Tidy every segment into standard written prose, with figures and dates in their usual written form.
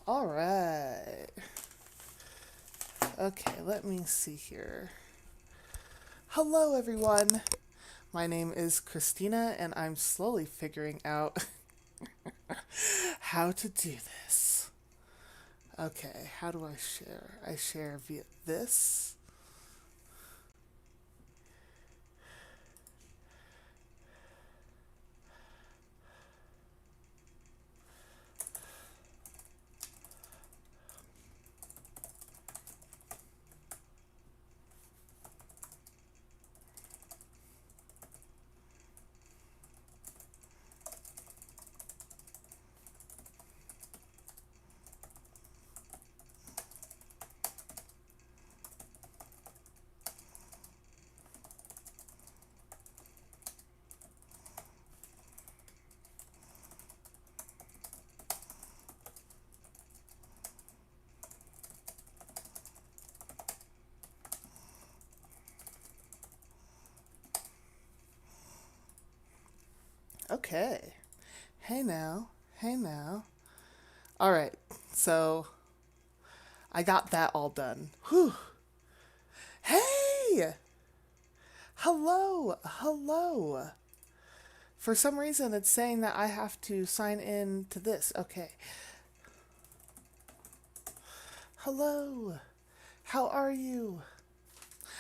All right. Okay, let me see here. Hello, everyone. My name is Christina, and I'm slowly figuring out how to do this. Okay, how do I share? I share via this. Okay. Hey now. Hey now. All right. So I got that all done. Whew. Hey! Hello. Hello. For some reason, it's saying that I have to sign in to this. Okay. Hello. How are you?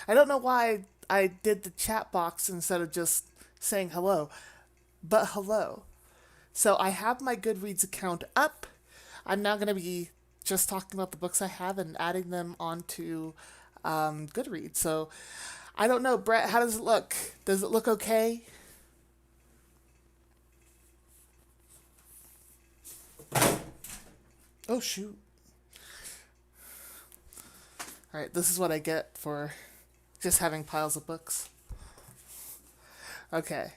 I don't know why I did the chat box instead of just saying hello, but hello. So I have my Goodreads account up. I'm now going to be just talking about the books I have and adding them onto Goodreads. So I don't know, Brett, how does it look? Does it look okay? Oh, shoot. All right, this is what I get for just having piles of books. Okay.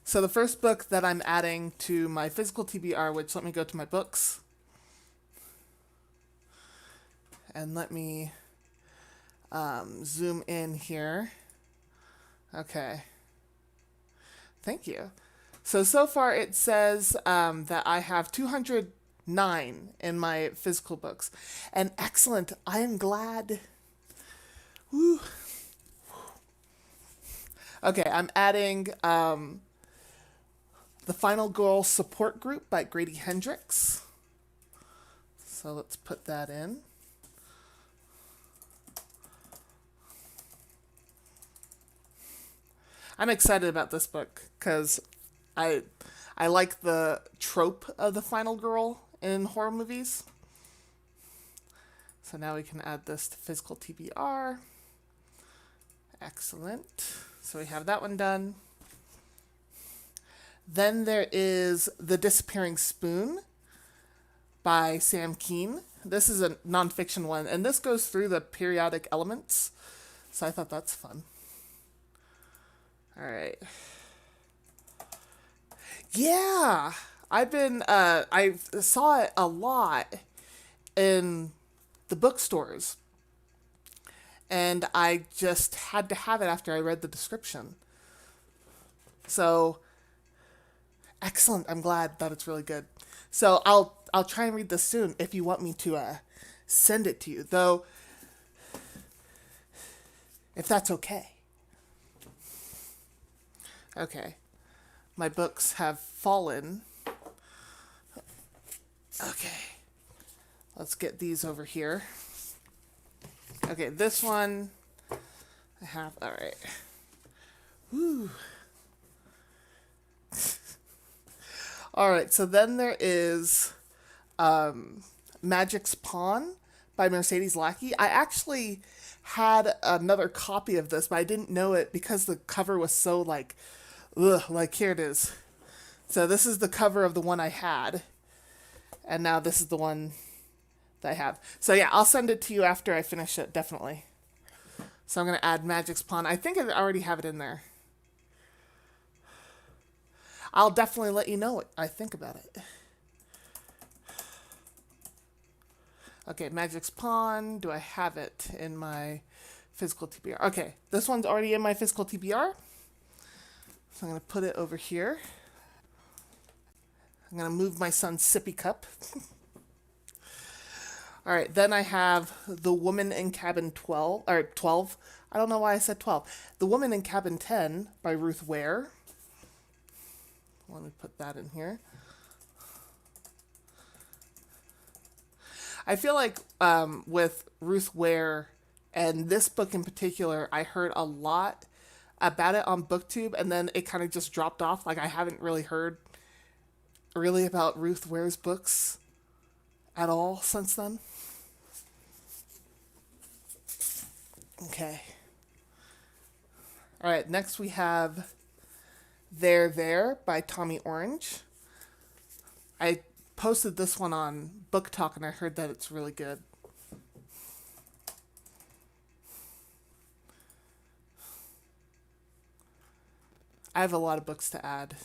So the first book that I'm adding to my physical TBR, which let me go to my books. And let me zoom in here. Okay. Thank you. So far it says that I have 209 in my physical books. And excellent. I am glad. Woo. Okay, I'm adding The Final Girl Support Group by Grady Hendrix. So let's put that in. I'm excited about this book because I I like the trope of the final girl in horror movies. So now we can add this to physical TBR. Excellent. So we have that one done. Then there is The Disappearing Spoon by Sam Keane. This is a nonfiction one, and this goes through the periodic elements. So I thought that's fun. All right. Yeah, I saw it a lot in the bookstores, and I just had to have it after I read the description. So excellent. I'm glad that it's really good. So I'll try and read this soon if you want me to send it to you, though. If that's okay. Okay. My books have fallen. Okay. Let's get these over here. Okay, this one I have. All right. Woo. All right, so then there is Magic's Pawn by Mercedes Lackey. I actually had another copy of this, but I didn't know it because the cover was so like, ugh, like here it is. So this is the cover of the one I had, and now this is the one that I have. So yeah, I'll send it to you after I finish it, definitely. So I'm going to add Magic's Pawn. I think I already have it in there. I'll definitely let you know what I think about it. Okay, Magic's Pawn. Do I have it in my physical TBR? Okay, this one's already in my physical TBR. So I'm going to put it over here. I'm going to move my son's sippy cup. All right, then I have The Woman in Cabin 12, or 12. I don't know why I said 12. The Woman in Cabin 10 by Ruth Ware. Let me put that in here. I feel like with Ruth Ware and this book in particular, I heard a lot about it on BookTube, and then it kind of just dropped off. Like, I haven't really heard really about Ruth Ware's books at all since then. Okay. All right, next we have There by Tommy Orange. I posted this one on Book Talk, and I heard that it's really good. I have a lot of books to add.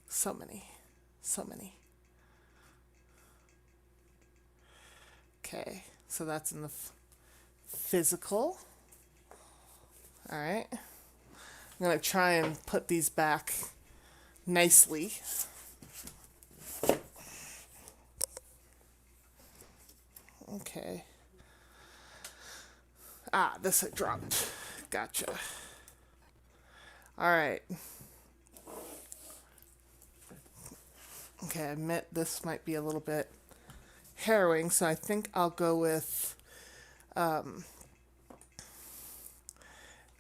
So many. So many. Okay, so that's in the physical. All right. I'm going to try and put these back nicely. Okay. This I dropped. Gotcha. All right. Okay, I admit this might be a little bit harrowing, so I think I'll go with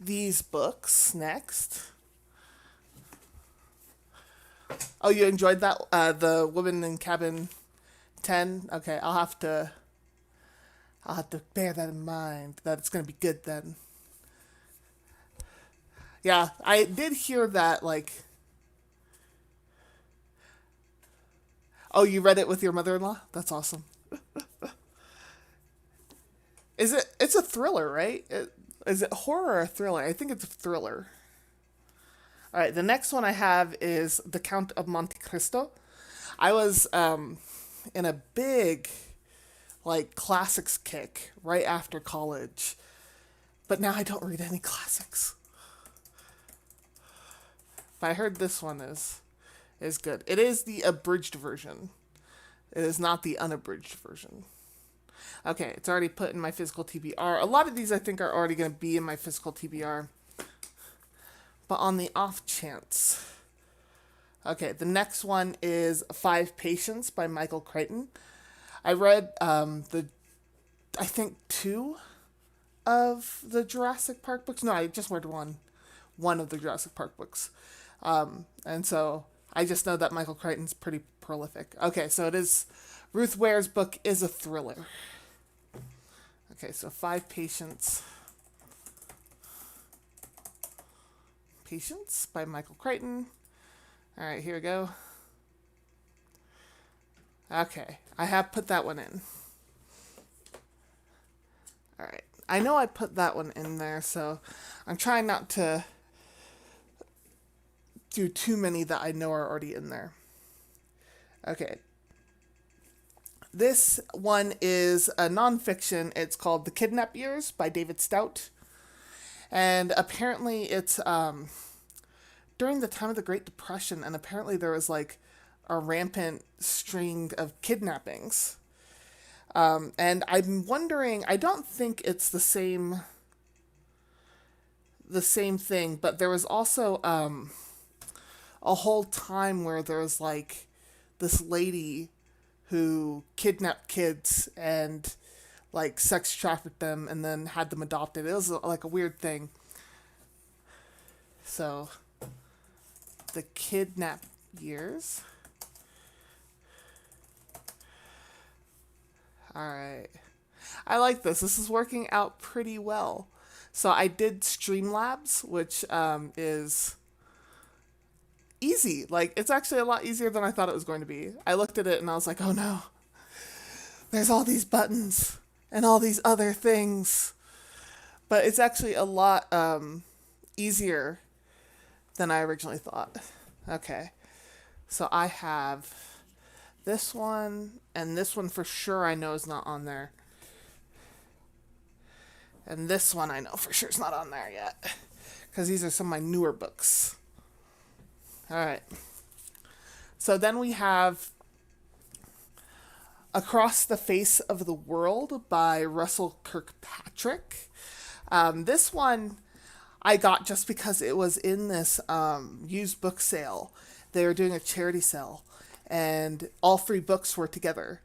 these books next. Oh, you enjoyed that? The Woman in Cabin 10? Okay, I'll have to bear that in mind, that it's going to be good then. Yeah, I did hear that, like... Oh, you read it with your mother-in-law? That's awesome. It's a thriller, right? Is it horror or a thriller? I think it's a thriller. All right, the next one I have is The Count of Monte Cristo. I was in a big, like, classics kick right after college, but now I don't read any classics. But I heard this one is good. It is the abridged version. It is not the unabridged version. Okay, it's already put in my physical TBR. A lot of these I think are already going to be in my physical TBR. But on the off chance. Okay, the next one is Five Patients by Michael Crichton. I read I think 2 of the Jurassic Park books. No, I just read one of the Jurassic Park books. And so I just know that Michael Crichton's pretty prolific. Okay, so it is, Ruth Ware's book is a thriller. Okay, so Five Patients. Patience by Michael Crichton. All right, here we go. Okay, I have put that one in. All right, I know I put that one in there, so I'm trying not to do too many that I know are already in there. Okay. This one is a nonfiction. It's called The Kidnap Years by David Stout. And apparently it's during the time of the Great Depression, and apparently there was like a rampant string of kidnappings. And I'm wondering, I don't think it's the same thing, but there was also a whole time where there was like this lady who kidnapped kids and like sex trafficked them and then had them adopted. It was like a weird thing. So, The Kidnap Years. Alright. I like this. This is working out pretty well. So I did Streamlabs, which is easy. Like, it's actually a lot easier than I thought it was going to be. I looked at it and I was like, oh no. There's all these buttons and all these other things. But it's actually a lot easier than I originally thought. Okay. So I have this one, and this one for sure I know is not on there. And this one I know for sure is not on there yet. Because these are some of my newer books. Alright. So then we have Across the Face of the World by Russell Kirkpatrick. This one I got just because it was in this used book sale. They were doing a charity sale, and all three books were together.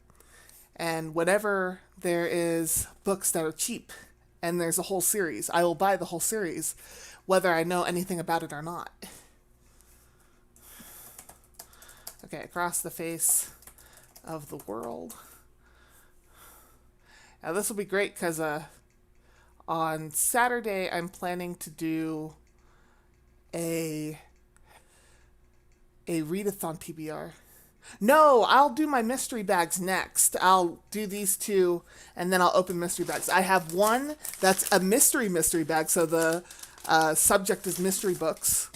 And whenever there is books that are cheap and there's a whole series, I will buy the whole series, whether I know anything about it or not. Okay, Across the Face of the World. Now this will be great because on Saturday I'm planning to do a readathon TBR. No, I'll do my mystery bags next. I'll do these two, and then I'll open mystery bags. I have one that's a mystery bag, so the subject is mystery books.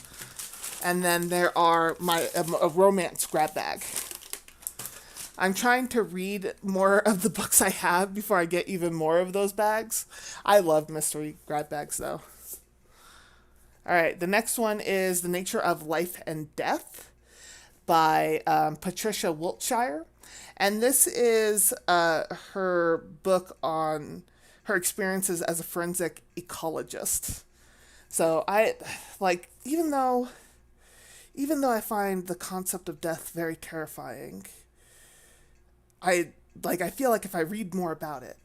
And then there are a romance grab bag. I'm trying to read more of the books I have before I get even more of those bags. I love mystery grab bags, though. All right, the next one is The Nature of Life and Death by Patricia Wiltshire. And this is her book on her experiences as a forensic ecologist. So even though I find the concept of death very terrifying, I feel like if I read more about it,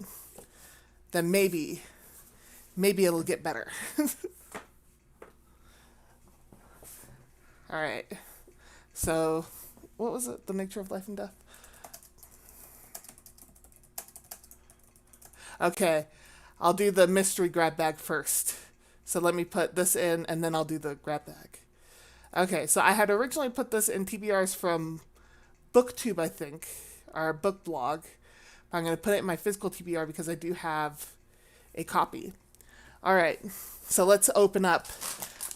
then maybe it'll get better. All right. So, what was it? The Nature of Life and Death? Okay, I'll do the mystery grab bag first. So let me put this in, and then I'll do the grab bag. Okay, so I had originally put this in TBRs from BookTube, I think, or book blog. But I'm going to put it in my physical TBR because I do have a copy. All right, so let's open up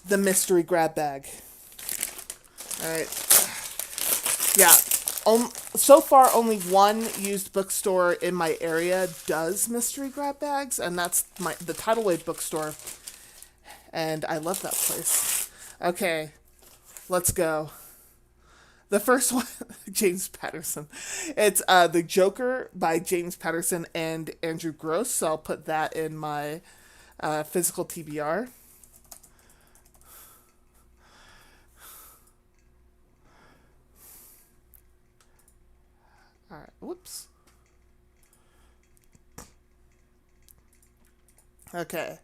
the mystery grab bag. All right. Yeah. So far, only one used bookstore in my area does mystery grab bags, and that's the Tidal Wave bookstore. And I love that place. Okay, let's go. The first one, James Patterson. It's The Joker by James Patterson and Andrew Gross, so I'll put that in my physical TBR. All right, whoops. Okay,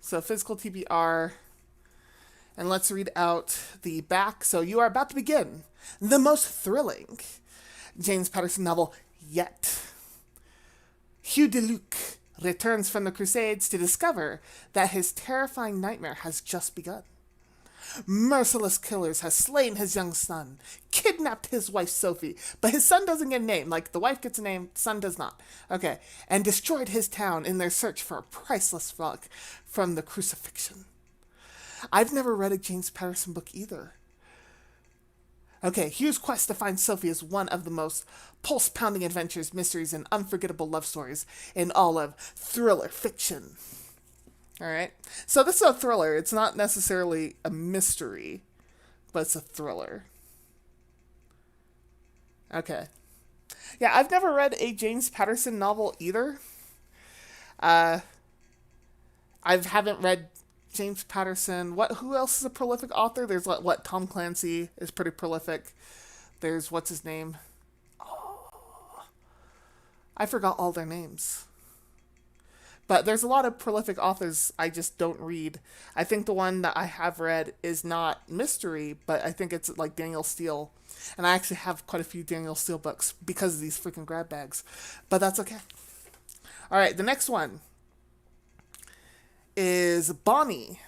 so physical TBR, and let's read out the back. So you are about to begin the most thrilling James Patterson novel yet. Hugh DeLuc returns from the Crusades to discover that his terrifying nightmare has just begun. Merciless killers has slain his young son, kidnapped his wife Sophie, but his son doesn't get a name. Like, the wife gets a name, son does not. Okay, and destroyed his town in their search for a priceless relic from the crucifixion. I've never read a James Patterson book either. Okay, Hugh's quest to find Sophie is one of the most pulse-pounding adventures, mysteries, and unforgettable love stories in all of thriller fiction. All right. So this is a thriller. It's not necessarily a mystery, but it's a thriller. Okay. Yeah, I've never read a James Patterson novel either. I haven't read James Patterson. Who else is a prolific author? There's Tom Clancy is pretty prolific. There's what's his name? Oh, I forgot all their names. But there's a lot of prolific authors I just don't read. I think the one that I have read is not mystery, but I think it's like Daniel Steele. And I actually have quite a few Daniel Steele books because of these freaking grab bags. But that's okay. All right, the next one is Bonnie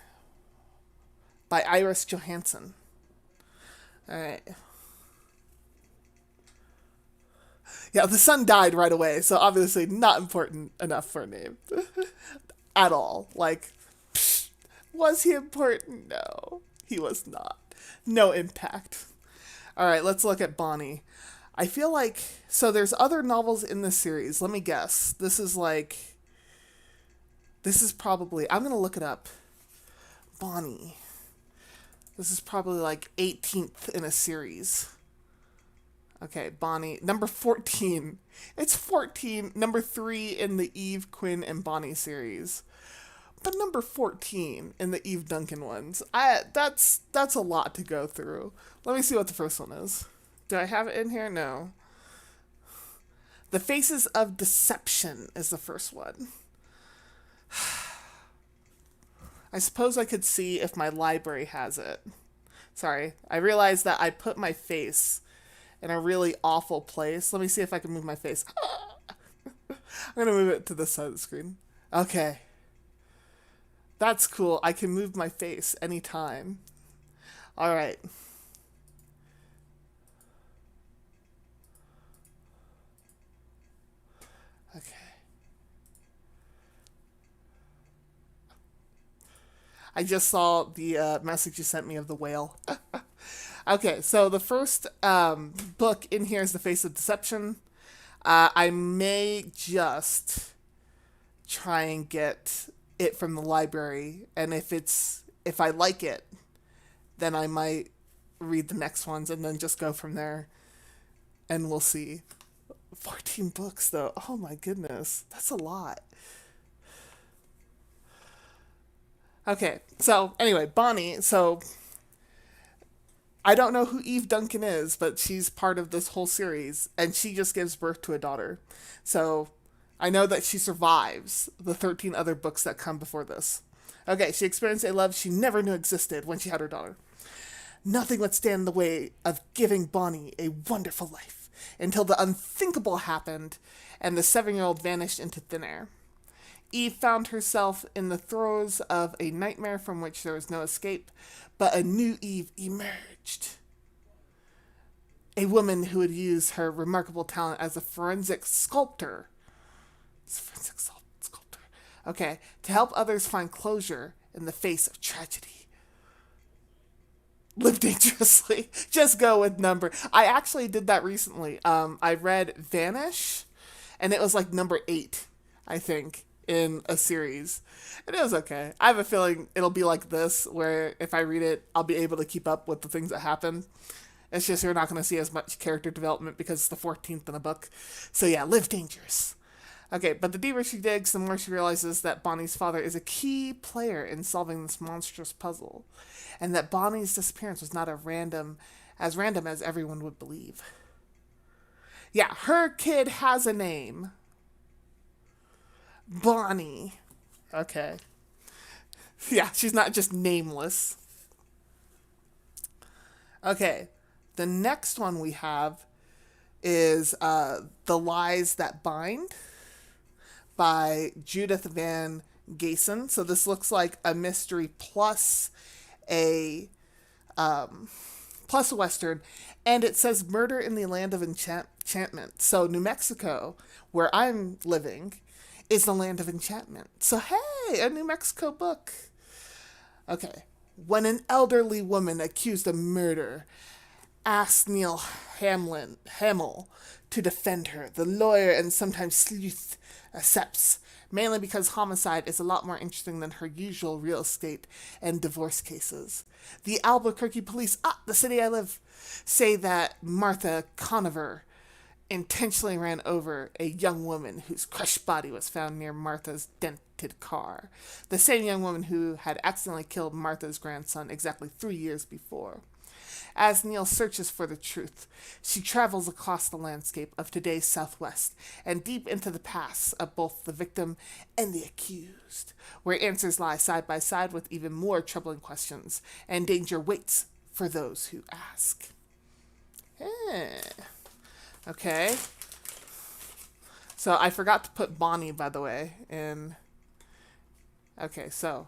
by Iris Johansson. All right. Yeah, the son died right away, so obviously not important enough for a name. At all. Like, was he important? No, he was not. No impact. All right, let's look at Bonnie. I feel like, so there's other novels in this series. Let me guess. This is probably, I'm going to look it up. Bonnie. This is probably like 18th in a series. Okay, Bonnie. Number 14. It's 14. Number 3 in the Eve, Quinn, and Bonnie series. But number 14 in the Eve Duncan ones. That's a lot to go through. Let me see what the first one is. Do I have it in here? No. The Faces of Deception is the first one. I suppose I could see if my library has it. Sorry, I realized that I put my face in a really awful place. Let me see if I can move my face. I'm going to move it to this side of the screen. Okay. That's cool. I can move my face anytime. All right. Okay. I just saw the message you sent me of the whale. Okay, so the first book in here is The Face of Deception. I may just try and get it from the library, and if I like it, then I might read the next ones and then just go from there, and we'll see. 14 books though. Oh my goodness, that's a lot. Okay, so anyway, Bonnie. So I don't know who Eve Duncan is, but she's part of this whole series, and she just gives birth to a daughter. So I know that she survives the 13 other books that come before this. Okay, she experienced a love she never knew existed when she had her daughter. Nothing would stand in the way of giving Bonnie a wonderful life until the unthinkable happened and the 7-year-old vanished into thin air. Eve found herself in the throes of a nightmare from which there was no escape, but a new Eve emerged. A woman who would use her remarkable talent as a forensic sculptor. Sculptor. Okay, to help others find closure in the face of tragedy. Live dangerously. Just go with number. I actually did that recently. I read Vanish, and it was like number 8, I think, in a series. And it was okay. I have a feeling it'll be like this, where if I read it, I'll be able to keep up with the things that happen. It's just you're not going to see as much character development because it's the 14th in the book. So yeah, live dangerous. Okay, but the deeper she digs, the more she realizes that Bonnie's father is a key player in solving this monstrous puzzle, and that Bonnie's disappearance was not random as everyone would believe. Yeah, her kid has a name. Bonnie. Okay. Yeah, she's not just nameless. Okay, the next one we have is The Lies That Bind by Judith Van Gayson. So this looks like a mystery a plus a Western, and it says Murder in the Land of Enchantment. So New Mexico, where I'm living, is the land of enchantment. So hey, a New Mexico book. Okay. When an elderly woman accused of murder asked Neil Hamill to defend her, the lawyer and sometimes sleuth accepts, mainly because homicide is a lot more interesting than her usual real estate and divorce cases. The Albuquerque police, the city I live, say that Martha Conover intentionally ran over a young woman whose crushed body was found near Martha's dented car. The same young woman who had accidentally killed Martha's grandson exactly 3 years before. As Neil searches for the truth, she travels across the landscape of today's Southwest and deep into the past of both the victim and the accused, where answers lie side by side with even more troubling questions, and danger waits for those who ask. Okay. So I forgot to put Bonnie, by the way, in. Okay, so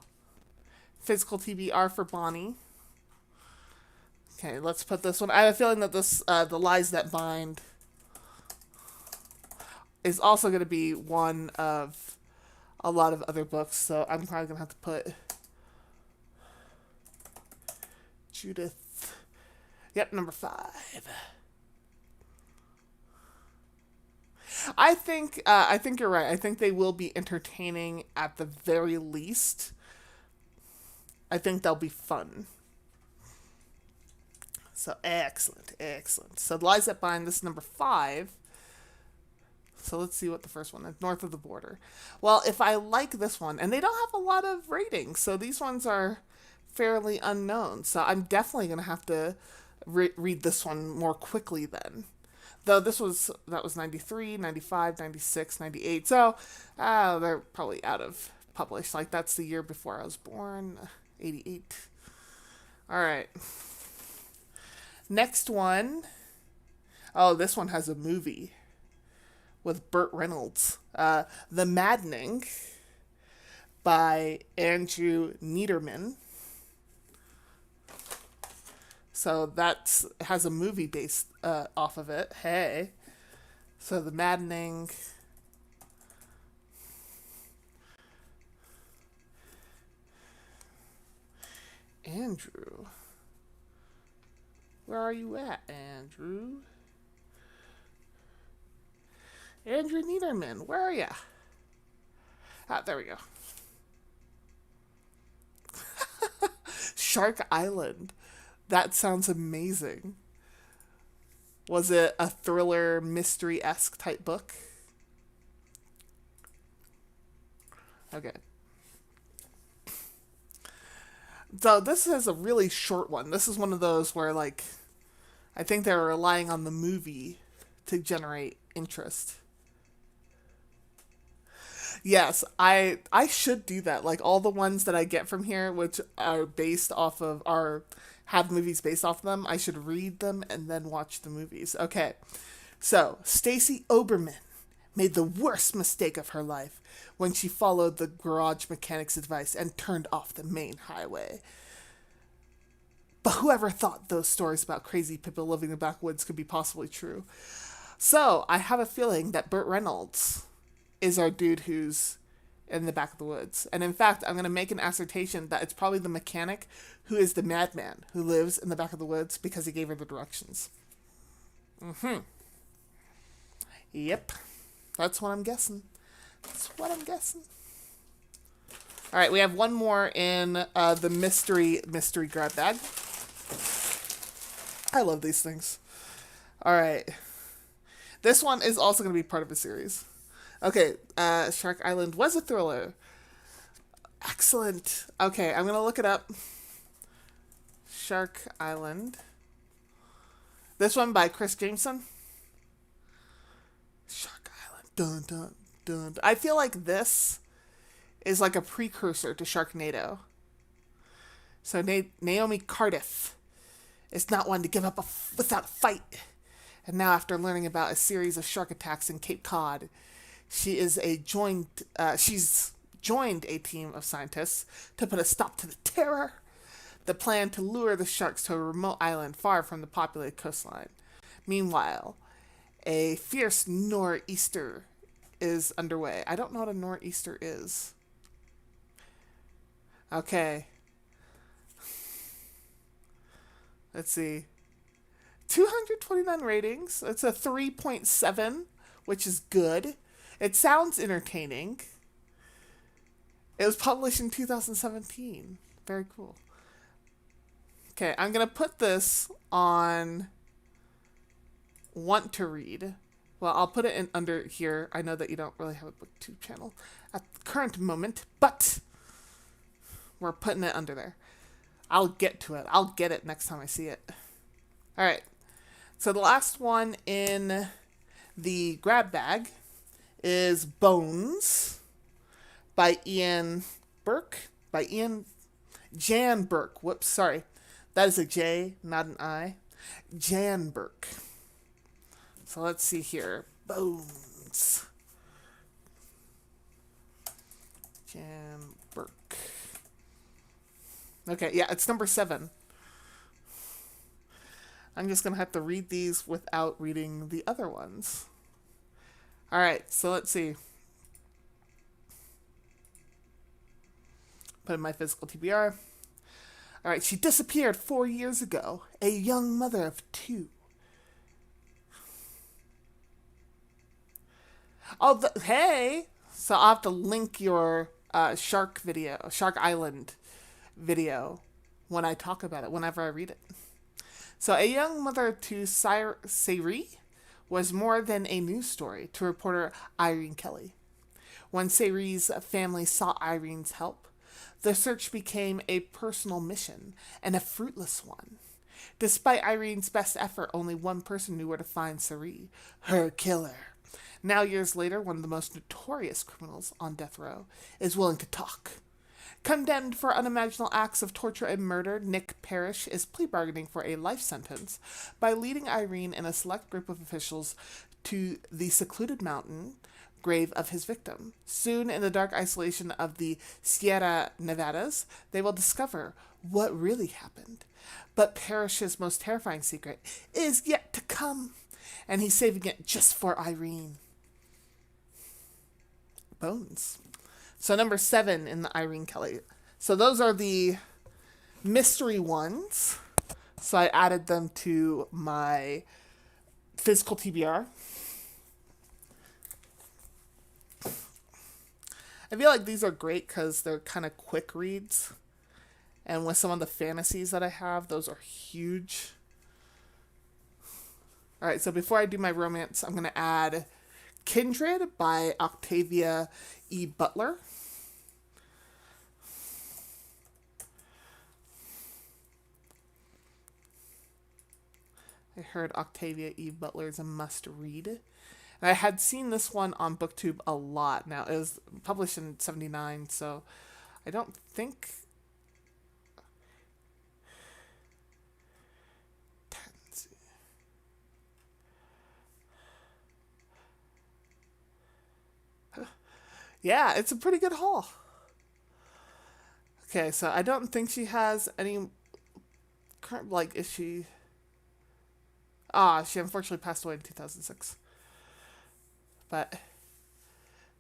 Physical TBR for Bonnie. Okay, let's put this one. I have a feeling that this, The Lies That Bind, is also going to be one of a lot of other books, so I'm probably going to have to put Judith. Yep, number 5. I think you're right. I think they will be entertaining at the very least. I think they'll be fun. So excellent, excellent. So lies that bind, this is number 5. So let's see what the first one is. North of the Border. Well, if I like this one, and they don't have a lot of ratings, so these ones are fairly unknown. So I'm definitely going to have to read this one more quickly then. Though that was 93, 95, 96, 98. So they're probably out of published. Like that's the year before I was born, 88. All right. Next one. Oh, this one has a movie with Burt Reynolds. The Maddening by Andrew Niederman. So that has a movie based off of it. Hey. So The Maddening. Andrew. Where are you at, Andrew? Andrew Niederman, where are ya? There we go. Shark Island. That sounds amazing. Was it a thriller, mystery-esque type book? Okay. So this is a really short one. This is one of those where, like, I think they're relying on the movie to generate interest. Yes, I should do that. Like all the ones that I get from here, which are based off of have movies based off of them, I should read them and then watch the movies. Okay, so Stacy Oberman made the worst mistake of her life when she followed the garage mechanic's advice and turned off the main highway. But whoever thought those stories about crazy people living in the backwoods could be possibly true? So I have a feeling that Burt Reynolds is our dude who's in the back of the woods. And in fact, I'm going to make an assertion that it's probably the mechanic who is the madman who lives in the back of the woods because he gave her the directions. Yep. That's what I'm guessing. That's what I'm guessing. All right, we have one more in the mystery grab bag. I love these things. All right. This one is also going to be part of a series. Okay, Shark Island was a thriller. Excellent. Okay, I'm going to look it up. Shark Island. This one by Chris Jameson. Shark Island. Dun, dun, dun. I feel like this is like a precursor to Sharknado. So Naomi Cardiff is not one to give up without a fight. And now after learning about a series of shark attacks in Cape Cod, she's joined a team of scientists to put a stop to the terror. The plan to lure the sharks to a remote island far from the populated coastline. Meanwhile, a fierce nor'easter is underway. I don't know what a nor'easter is. Okay. Let's see. 229 ratings. It's a 3.7, which is good. It sounds entertaining. It was published in 2017. Very cool. Okay, I'm going to put this on want to read. Well, I'll put it in under here. I know that you don't really have a BookTube channel at the current moment, but we're putting it under there. I'll get to it. I'll get it next time I see it. All right. So the last one in the grab bag is Bones by Jan Burke. Whoops, sorry. That is a J, not an I. Jan Burke. So let's see here. Bones. Jan Burke. Okay, yeah, it's number 7. I'm just going to have to read these without reading the other ones. All right, so let's see. Put in my physical TBR. All right, she disappeared 4 years ago, a young mother of 2. Oh, hey! So I'll have to link your Shark Island video when I talk about it, whenever I read it. So, a young mother to Sari was more than a news story to reporter Irene Kelly. When Sari's family sought Irene's help, the search became a personal mission and a fruitless one. Despite Irene's best effort, only one person knew where to find Sari, her killer. Now, years later, one of the most notorious criminals on death row is willing to talk. Condemned for unimaginable acts of torture and murder, Nick Parrish is plea bargaining for a life sentence by leading Irene and a select group of officials to the secluded mountain grave of his victim. Soon, in the dark isolation of the Sierra Nevadas, they will discover what really happened. But Parrish's most terrifying secret is yet to come, and he's saving it just for Irene. Bones. So number 7 in the Irene Kelly. So those are the mystery ones. So I added them to my physical TBR. I feel like these are great because they're kind of quick reads. And with some of the fantasies that I have, those are huge. All right, so before I do my romance, I'm going to add Kindred by Octavia E. Butler. I heard Octavia E. Butler is a must-read. And I had seen this one on BookTube a lot. Now, it was published in 79, so I don't think... Yeah, it's a pretty good haul. Okay, so I don't think she has any current, like, is she... she unfortunately passed away in 2006. But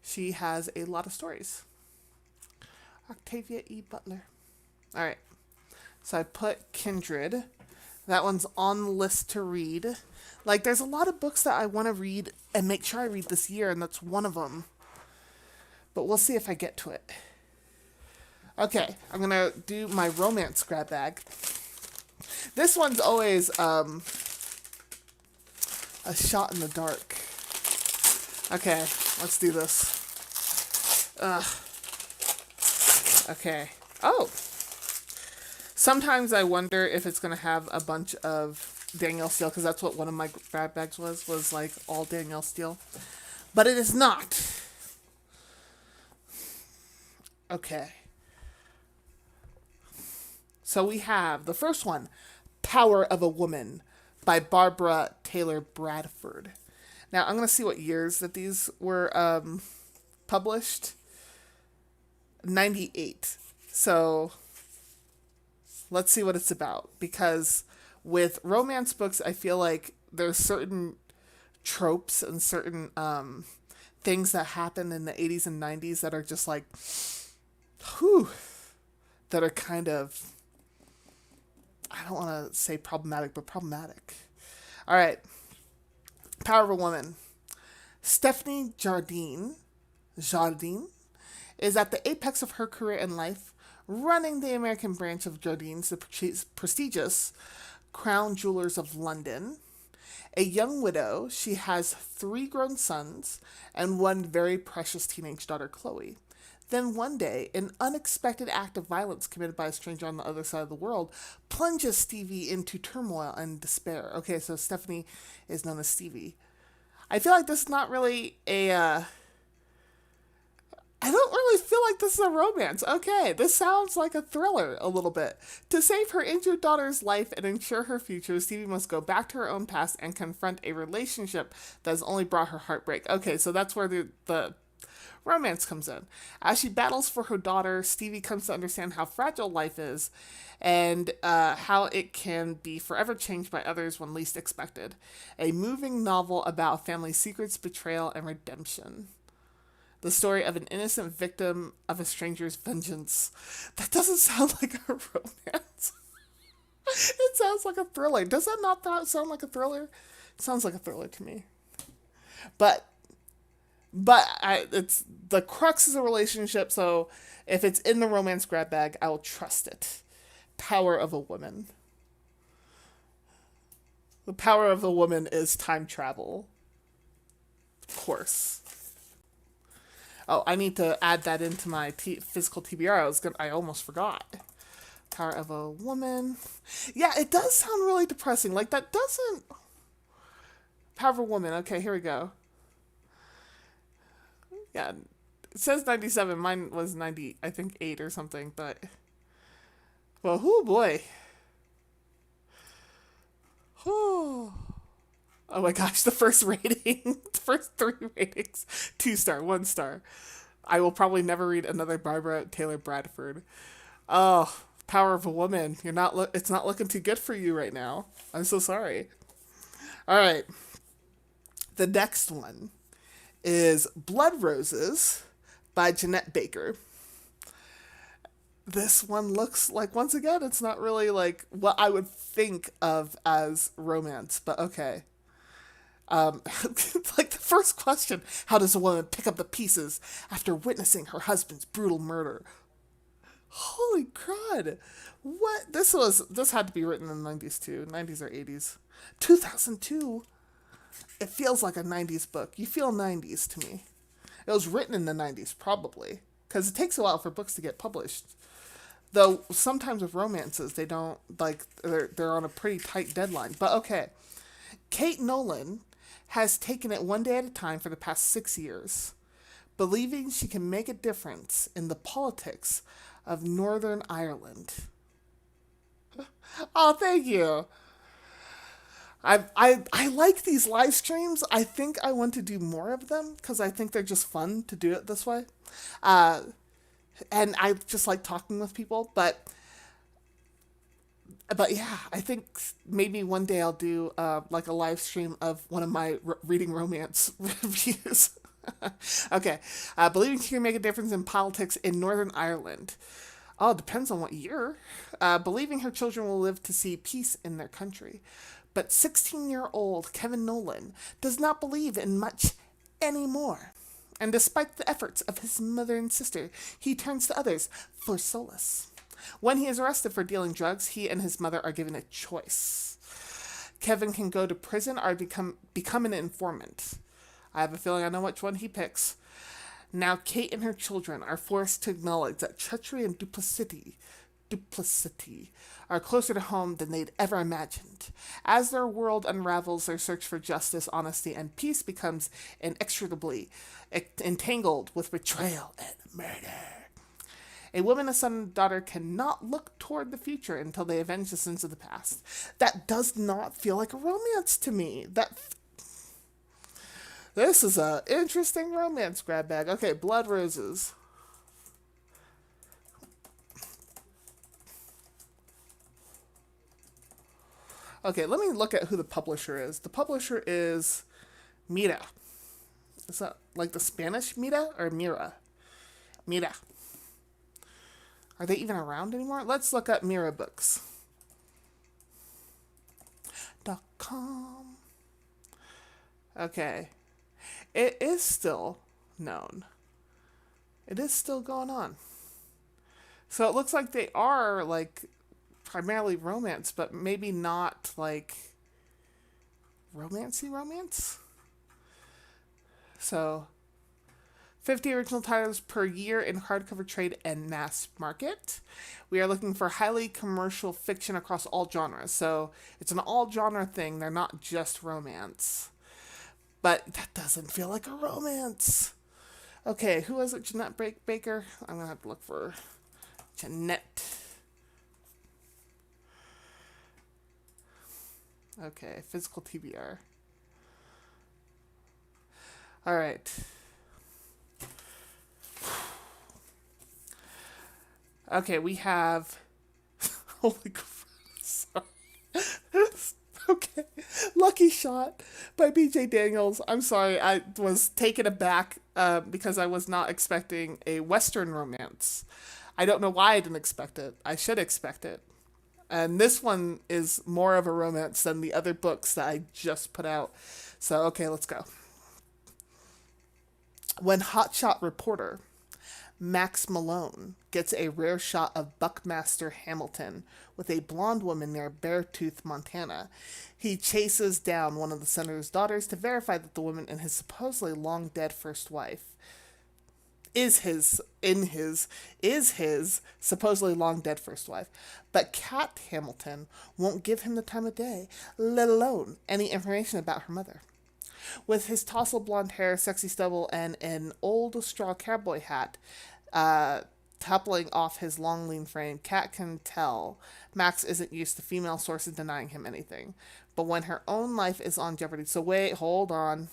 she has a lot of stories. Octavia E. Butler. All right. So I put Kindred. That one's on the list to read. Like, there's a lot of books that I want to read and make sure I read this year, and that's one of them. But we'll see if I get to it. Okay, I'm going to do my romance grab bag. This one's always a shot in the dark. Okay, let's do this. Okay. Oh! Sometimes I wonder if it's going to have a bunch of Danielle Steele, because that's what one of my grab bags was like all Danielle Steele. But it is not. Okay. So we have the first one, Power of a Woman by Barbara Taylor Bradford. Now, I'm going to see what years that these were published. 98. So let's see what it's about. Because with romance books, I feel like there's certain tropes and certain things that happen in the 80s and 90s that are just like, whew, that are kind of, I don't want to say problematic, but problematic. All right. Power of a Woman. Stephanie Jardine is at the apex of her career in life, running the American branch of Jardine's, the prestigious Crown Jewelers of London. A young widow, she has 3 grown sons and one very precious teenage daughter, Chloe. Then one day, an unexpected act of violence committed by a stranger on the other side of the world plunges Stevie into turmoil and despair. Okay, so Stephanie is known as Stevie. I feel like this is not really I don't really feel like this is a romance. Okay, this sounds like a thriller a little bit. To save her injured daughter's life and ensure her future, Stevie must go back to her own past and confront a relationship that has only brought her heartbreak. Okay, so that's where the romance comes in. As she battles for her daughter, Stevie comes to understand how fragile life is and how it can be forever changed by others when least expected. A moving novel about family secrets, betrayal, and redemption. The story of an innocent victim of a stranger's vengeance. That doesn't sound like a romance. It sounds like a thriller. Does that not sound like a thriller? It sounds like a thriller to me. But it's the crux is a relationship, so if it's in the romance grab bag, I will trust it. Power of a Woman. The power of a woman is time travel. Of course. Oh, I need to add that into my physical TBR. I almost forgot. Power of a woman. Yeah, it does sound really depressing. Like that doesn't. Power of a woman. Okay, here we go. Yeah, it says 97. Mine was 90. I think 8 or something. But well, oh boy. Oh. Oh my gosh, the first rating, the first 3 ratings, 2 star, 1 star. I will probably never read another Barbara Taylor Bradford. Oh, power of a woman. You're not. It's not looking too good for you right now. I'm so sorry. All right, the next one is Blood Roses by Jeanette Baker. This one looks like, once again, it's not really like what I would think of as romance, but okay. Like the first question, how does a woman pick up the pieces after witnessing her husband's brutal murder? Holy crud. What? This had to be written in the 90s too. 90s or 80s. 2002. It feels like a 90s book. You feel 90s to me. It was written in the 90s probably, cuz it takes a while for books to get published. Though sometimes with romances, they don't like they're on a pretty tight deadline. But okay. Kate Nolan has taken it one day at a time for the past 6 years, believing she can make a difference in the politics of Northern Ireland. Oh, thank you. I like these live streams. I think I want to do more of them because I think they're just fun to do it this way. Uh, and I just like talking with people, but yeah, I think maybe one day I'll do like a live stream of one of my reading romance reviews. Okay, believing she can make a difference in politics in Northern Ireland. Oh, it depends on what year. Believing her children will live to see peace in their country. But 16-year-old Kevin Nolan does not believe in much anymore. And despite the efforts of his mother and sister, he turns to others for solace. When he is arrested for dealing drugs, he and his mother are given a choice. Kevin can go to prison or become an informant. I have a feeling I know which one he picks. Now Kate and her children are forced to acknowledge that treachery and duplicity are closer to home than they'd ever imagined. As their world unravels, their search for justice, honesty, and peace becomes inextricably entangled with betrayal and murder. A woman, a son, and daughter cannot look toward the future until they avenge the sins of the past. That does not feel like a romance to me. This is a interesting romance grab bag. Okay, Blood Roses. Okay, let me look at who the publisher is. The publisher is Mira. Is that like the Spanish Mira or Mira? Mira. Are they even around anymore? Let's look up Mira Books. .com. Okay. It is still known. It is still going on. So it looks like they are like primarily romance, but maybe not like romance. So 50 original titles per year in hardcover trade and mass market. We are looking for highly commercial fiction across all genres. So it's an all genre thing. They're not just romance. But that doesn't feel like a romance. Okay, who was it? Jeanette Baker? I'm going to have to look for Jeanette. Okay, Physical TBR. All right. Okay, we have. Holy crap! Sorry. Okay, Lucky Shot by B.J. Daniels. I'm sorry, I was taken aback because I was not expecting a Western romance. I don't know why I didn't expect it. I should expect it. And this one is more of a romance than the other books that I just put out. So, okay, let's go. When hotshot reporter Max Malone gets a rare shot of Buckmaster Hamilton with a blonde woman near Beartooth, Montana. He chases down one of the senator's daughters to verify that the woman and his supposedly long dead first wife is his supposedly long dead first wife. But Kat Hamilton won't give him the time of day, let alone any information about her mother. With his tousled blonde hair, sexy stubble, and an old straw cowboy hat toppling off his long, lean frame, Kat can tell Max isn't used to female sources denying him anything. But when her own life is on jeopardy... So wait, hold on.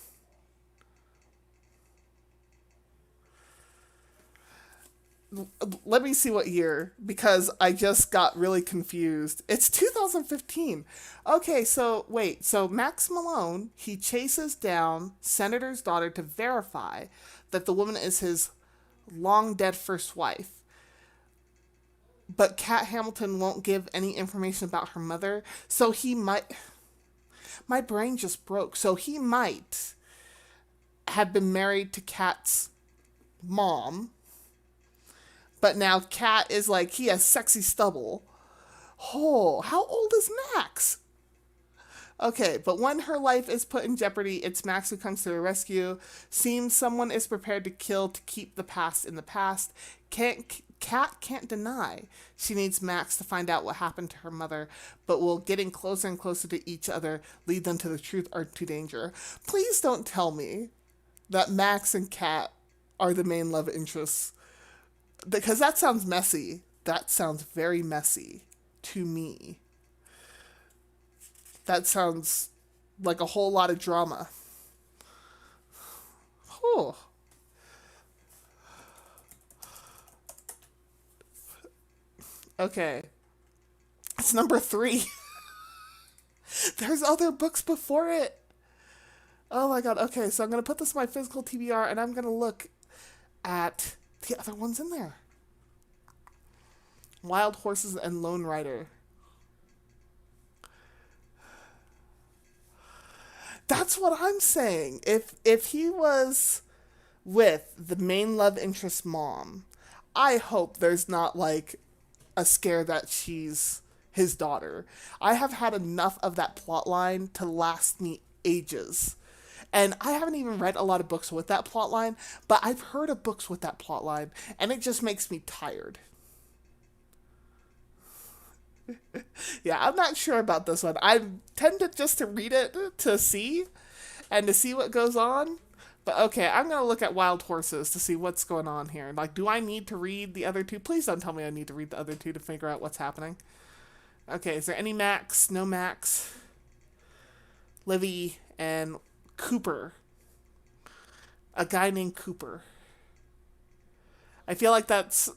Let me see what year, because I just got really confused. It's 2015. Okay, so wait. So Max Malone, he chases down Senator's daughter to verify that the woman is his long dead first wife. But Kat Hamilton won't give any information about her mother. So he might... My brain just broke. So he might have been married to Kat's mom. But now Kat is like, he has sexy stubble. Oh, how old is Max? Okay, but when her life is put in jeopardy, it's Max who comes to the rescue. Seems someone is prepared to kill to keep the past in the past. Kat can't deny she needs Max to find out what happened to her mother, but will getting closer and closer to each other lead them to the truth or to danger. Please don't tell me that Max and Kat are the main love interests. Because that sounds messy. That sounds very messy to me. That sounds like a whole lot of drama. Whew. Okay. It's number 3. There's other books before it. Oh my god. Okay, so I'm going to put this in my physical TBR and I'm going to look at the other ones in there. Wild Horses and Lone Rider. That's what I'm saying. If he was with the main love interest mom, I hope there's not like a scare that she's his daughter. I have had enough of that plot line to last me ages. And I haven't even read a lot of books with that plotline, but I've heard of books with that plotline, and it just makes me tired. Yeah, I'm not sure about this one. I tend to just to read it to see, and to see what goes on. But okay, I'm going to look at Wild Horses to see what's going on here. Like, do I need to read the other two? Please don't tell me I need to read the other two to figure out what's happening. Okay, is there any Max? No Max. Livy and Cooper. A guy named Cooper. I feel like that's,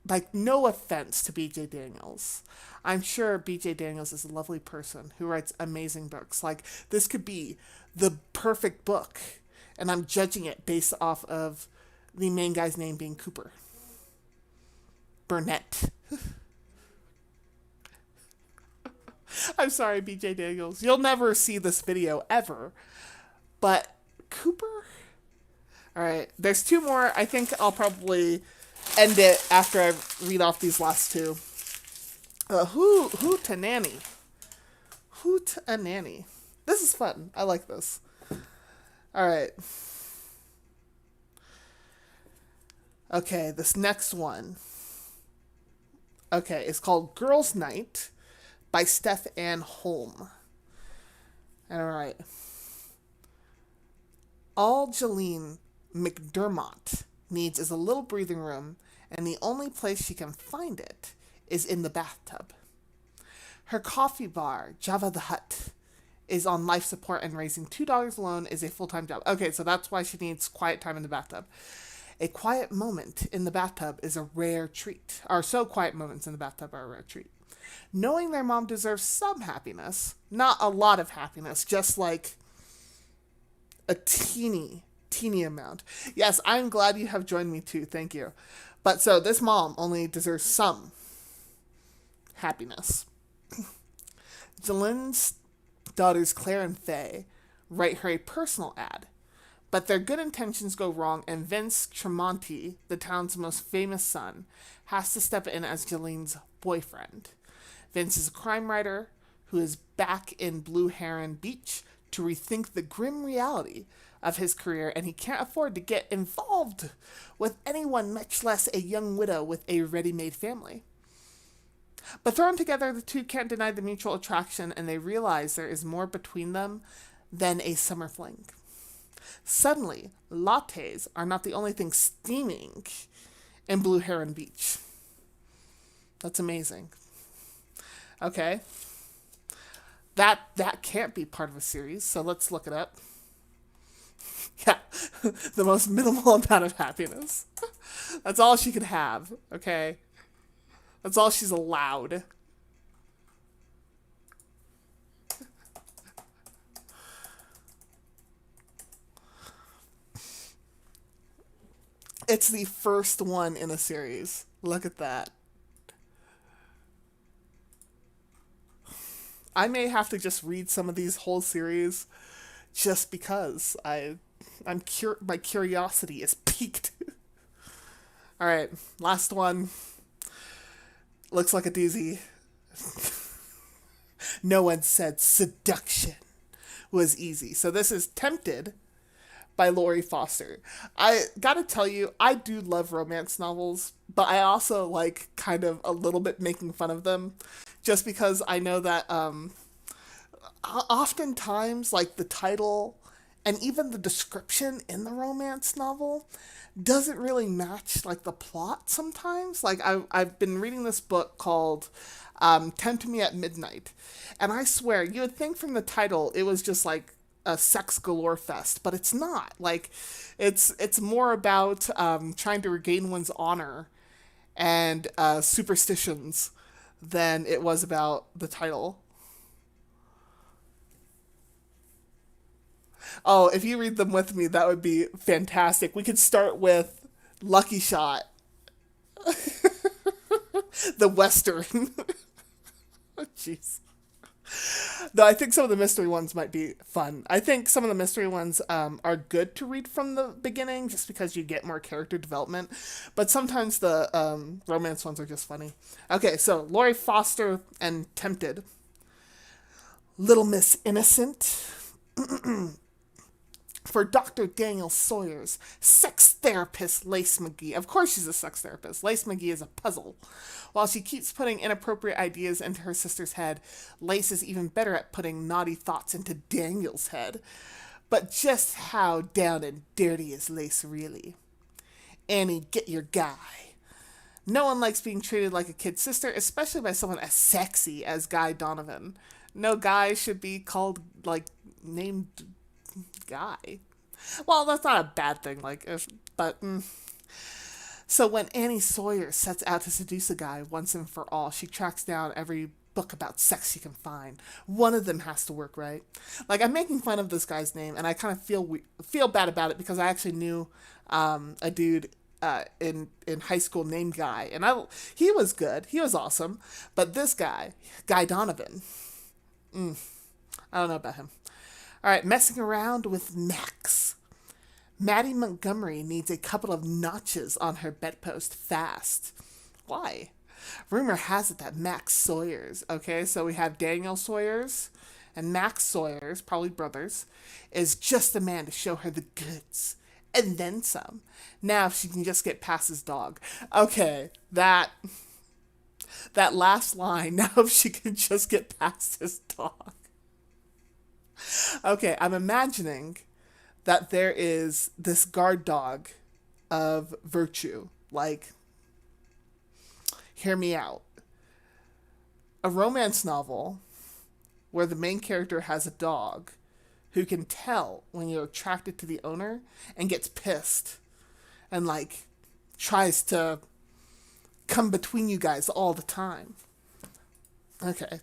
like, no offense to B.J. Daniels. I'm sure B.J. Daniels is a lovely person who writes amazing books. Like, this could be the perfect book, and I'm judging it based off of the main guy's name being Cooper. Burnett. I'm sorry, BJ Daniels. You'll never see this video ever. But Cooper? Alright, there's 2 more. I think I'll probably end it after I read off these last 2. Hootenanny. Hootenanny. This is fun. I like this. Alright. Okay, this next one. Okay, it's called Girls' Night by Steph Ann Holm. Alright. All Jeline McDermott needs is a little breathing room, and the only place she can find it is in the bathtub. Her coffee bar, Java the Hutt, is on life support, and raising $2 alone is a full-time job. Okay, so that's why she needs quiet time in the bathtub. A quiet moment in the bathtub is a rare treat. Or so quiet moments in the bathtub are a rare treat. Knowing their mom deserves some happiness, not a lot of happiness, just like a teeny amount. Yes, I'm glad you have joined me too. Thank you. But so this mom only deserves some happiness. Jeline's daughters Claire and Faye write her a personal ad, But their good intentions go wrong, and Vince Tremonti, the town's most famous son, has to step in as Jolene's boyfriend. Vince is a crime writer who is back in Blue Heron Beach to rethink the grim reality of his career, and he can't afford to get involved with anyone, much less a young widow with a ready-made family. But thrown together, the two can't deny the mutual attraction, and they realize there is more between them than a summer fling. Suddenly, lattes are not the only thing steaming in Blue Heron Beach. That's amazing. Okay. That can't be part of a series, so let's look it up. Yeah, the most minimal amount of happiness. That's all she could have, okay? That's all she's allowed. It's the first one in a series. Look at that. I may have to just read some of these whole series just because my curiosity is piqued. All right, last one. Looks like a doozy. No one said seduction was easy. So this is Tempted by Lori Foster. I gotta tell you, I do love romance novels, but I also like kind of a little bit making fun of them just because I know that oftentimes like the title and even the description in the romance novel doesn't really match like the plot sometimes. Like I've been reading this book called Tempt Me at Midnight, and I swear you would think from the title it was just like a sex galore fest, but it's not. Like it's more about trying to regain one's honor and superstitions than it was about the title. Oh, if you read them with me, that would be fantastic. We could start with Lucky Shot, the Western. Jeez. No, I think some of the mystery ones might be fun. I think some of the mystery ones are good to read from the beginning just because you get more character development. But sometimes the romance ones are just funny. Okay, so Lori Foster and Tempted. Little Miss Innocent. For Dr. Daniel Sawyer's sex therapist, Lace McGee. Of course she's a sex therapist. Lace McGee is a puzzle. While she keeps putting inappropriate ideas into her sister's head, Lace is even better at putting naughty thoughts into Daniel's head. But just how down and dirty is Lace really? Annie, get your guy. No one likes being treated like a kid sister, especially by someone as sexy as Guy Donovan. No guy should be called, like, named Guy. Well, that's not a bad thing, but... So when Annie Sawyer sets out to seduce a guy once and for all, she tracks down every book about sex she can find. One of them has to work, right? Like, I'm making fun of this guy's name, and I kind of feel bad about it because I actually knew a dude in high school named Guy, and he was good, he was awesome, but this guy, Guy Donovan, I don't know about him. All right, messing around with Max. Maddie Montgomery needs a couple of notches on her bedpost fast. Why? Rumor has it that Max Sawyers, okay, so we have Daniel Sawyers and Max Sawyers, probably brothers, is just the man to show her the goods. And then some. Now if she can just get past his dog. Okay, that last line, now if she can just get past his dog. Okay, I'm imagining that there is this guard dog of virtue. Like, hear me out. A romance novel where the main character has a dog who can tell when you're attracted to the owner and gets pissed and, like, tries to come between you guys all the time. Okay.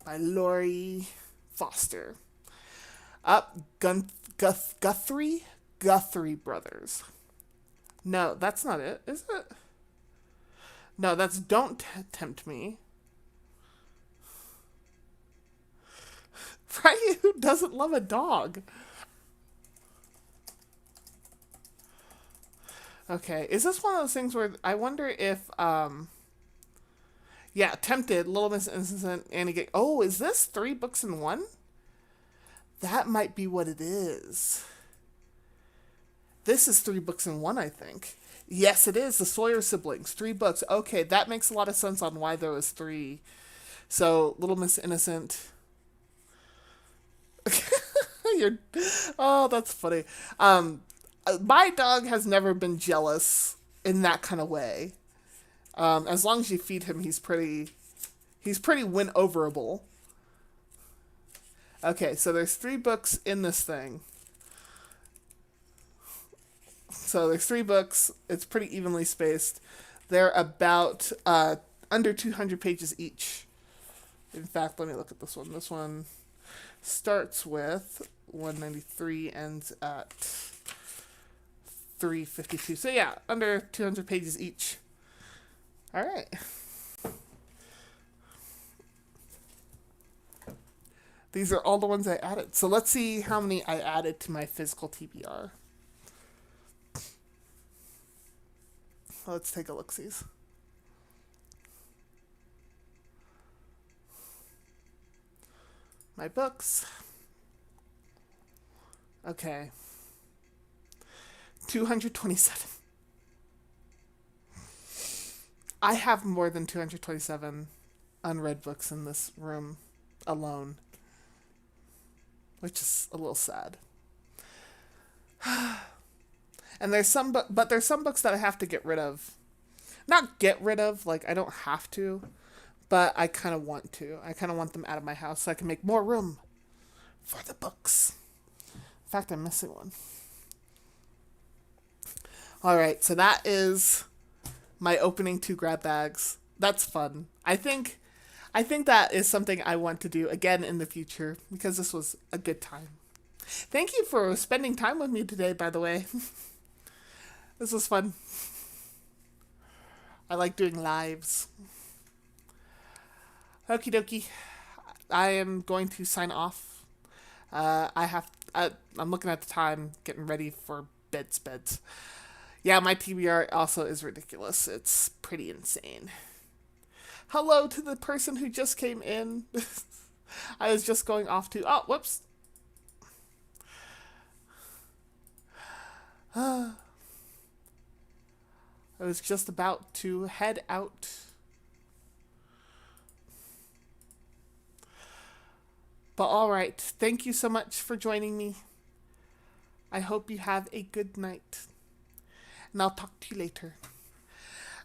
By Lori Foster. Guthrie Brothers. No, that's not it, is it? No, that's Don't Tempt Me. Right? Who doesn't love a dog? Okay, is this one of those things where I wonder if, yeah, Tempted, Little Miss Innocent, Annie Gay. Oh, is this 3 books in one? That might be what it is. This is 3 books in one, I think. Yes, it is. The Sawyer siblings, 3 books. Okay, that makes a lot of sense on why there was 3. So, Little Miss Innocent. You're, oh, that's funny. My dog has never been jealous in that kind of way. As long as you feed him, he's pretty win overable. Okay, so there's 3 books in this thing. So there's 3 books. It's pretty evenly spaced. They're about under 200 pages each. In fact, let me look at this one. This one starts with 193, ends at 352. So yeah, under 200 pages each. All right. These are all the ones I added. So let's see how many I added to my physical TBR. Let's take a look-sees. My books. Okay. 227. I have more than 227 unread books in this room alone, which is a little sad. And there's some but there's some books that I have to get rid of. Not get rid of, like I don't have to, but I kind of want to. I kind of want them out of my house so I can make more room for the books. In fact, I'm missing one. All right, so that is my opening 2 grab bags. That's fun. I think that is something I want to do again in the future because this was a good time. Thank you for spending time with me today, by the way. This was fun. I like doing lives. Okie dokie. I am going to sign off. I'm looking at the time, getting ready for beds. Yeah, my TBR also is ridiculous. It's pretty insane. Hello to the person who just came in. I was just going off to... Oh, whoops. I was just about to head out. But all right. Thank you so much for joining me. I hope you have a good night. And I'll talk to you later.